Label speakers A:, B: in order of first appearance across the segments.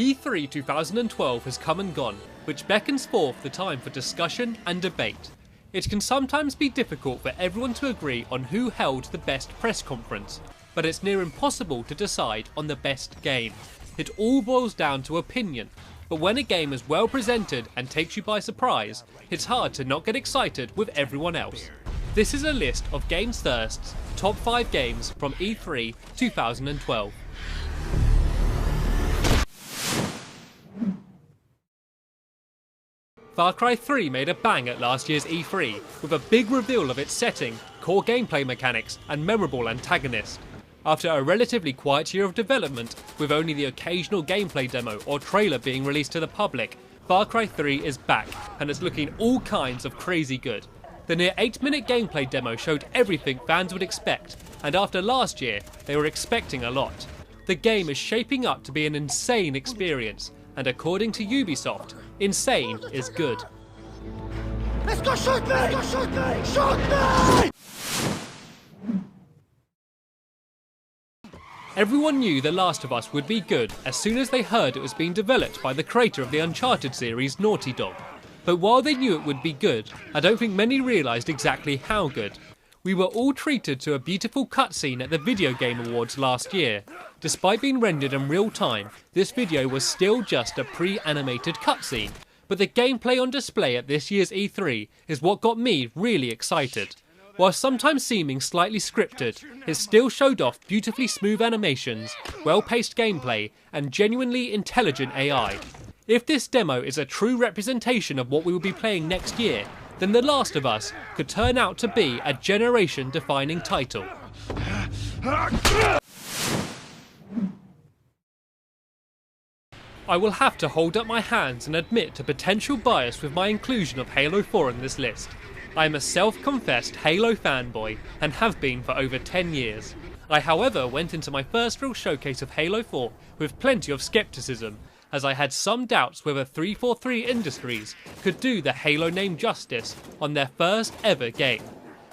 A: E3 2012 has come and gone, which beckons forth the time for discussion and debate. It can sometimes be difficult for everyone to agree on who held the best press conference, but it's near impossible to decide on the best game. It all boils down to opinion, but when a game is well presented and takes you by surprise, it's hard to not get excited with everyone else. This is a list of GamesThirst's top 5 games from E3 2012. Far Cry 3 made a bang at last year's E3, with a big reveal of its setting, core gameplay mechanics and memorable antagonist. After a relatively quiet year of development, with only the occasional gameplay demo or trailer being released to the public, Far Cry 3 is back and is looking all kinds of crazy good. The near 8-minute gameplay demo showed everything fans would expect, and after last year, they were expecting a lot. The game is shaping up to be an insane experience, and according to Ubisoft, insane is good.
B: Let's go shoot me! Let's go shoot me! Shoot me!
A: Everyone knew The Last of Us would be good as soon as they heard it was being developed by the creator of the Uncharted series, Naughty Dog. But while they knew it would be good, I don't think many realised exactly how good. We were all treated to a beautiful cutscene at the Video Game Awards last year. Despite being rendered in real time, this video was still just a pre-animated cutscene. But the gameplay on display at this year's E3 is what got me really excited. While sometimes seeming slightly scripted, it still showed off beautifully smooth animations, well-paced gameplay, and genuinely intelligent AI. If this demo is a true representation of what we will be playing next year, then The Last of Us could turn out to be a generation-defining title. I will have to hold up my hands and admit to potential bias with my inclusion of Halo 4 in this list. I am a self-confessed Halo fanboy and have been for over 10 years. I, however, went into my first real showcase of Halo 4 with plenty of skepticism, as I had some doubts whether 343 Industries could do the Halo name justice on their first ever game.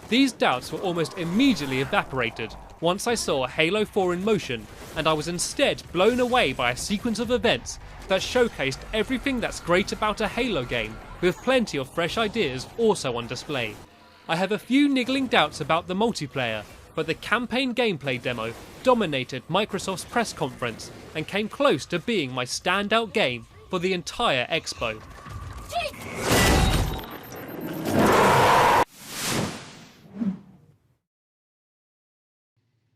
A: These doubts were almost immediately evaporated once I saw Halo 4 in motion, and I was instead blown away by a sequence of events that showcased everything that's great about a Halo game, with plenty of fresh ideas also on display. I have a few niggling doubts about the multiplayer, but the campaign gameplay demo dominated Microsoft's press conference and came close to being my standout game for the entire expo.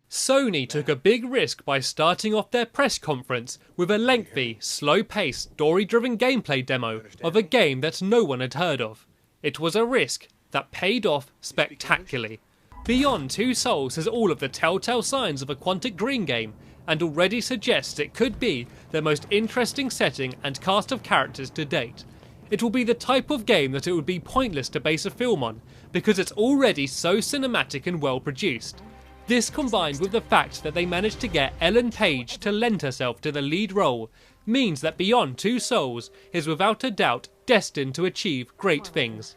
A: Sony took a big risk by starting off their press conference with a lengthy, slow-paced, story-driven gameplay demo of a game that no one had heard of. It was a risk that paid off spectacularly. Beyond Two Souls has all of the telltale signs of a Quantic Dream game, and already suggests it could be the most interesting setting and cast of characters to date. It will be the type of game that it would be pointless to base a film on, because it's already so cinematic and well produced. This, combined with the fact that they managed to get Ellen Page to lend herself to the lead role, means that Beyond Two Souls is without a doubt destined to achieve great things.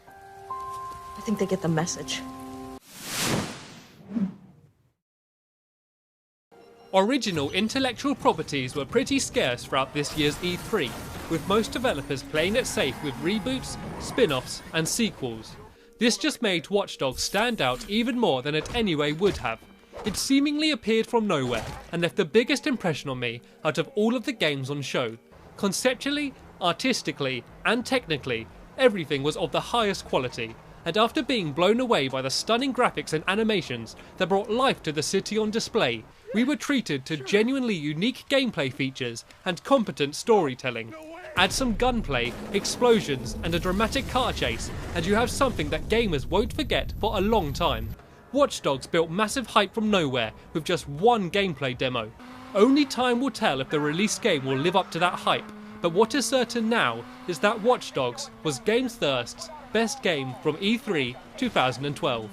C: I think they get the message.
A: Original intellectual properties were pretty scarce throughout this year's E3, with most developers playing it safe with reboots, spin-offs and sequels. This just made Watch Dogs stand out even more than it anyway would have. It seemingly appeared from nowhere and left the biggest impression on me out of all of the games on show. Conceptually, artistically and technically, everything was of the highest quality, and after being blown away by the stunning graphics and animations that brought life to the city on display, we were treated to genuinely unique gameplay features and competent storytelling. Add some gunplay, explosions and a dramatic car chase, and you have something that gamers won't forget for a long time. Watch Dogs built massive hype from nowhere with just one gameplay demo. Only time will tell if the released game will live up to that hype, but what is certain now is that Watch Dogs was GamesThirst's best game from E3 2012.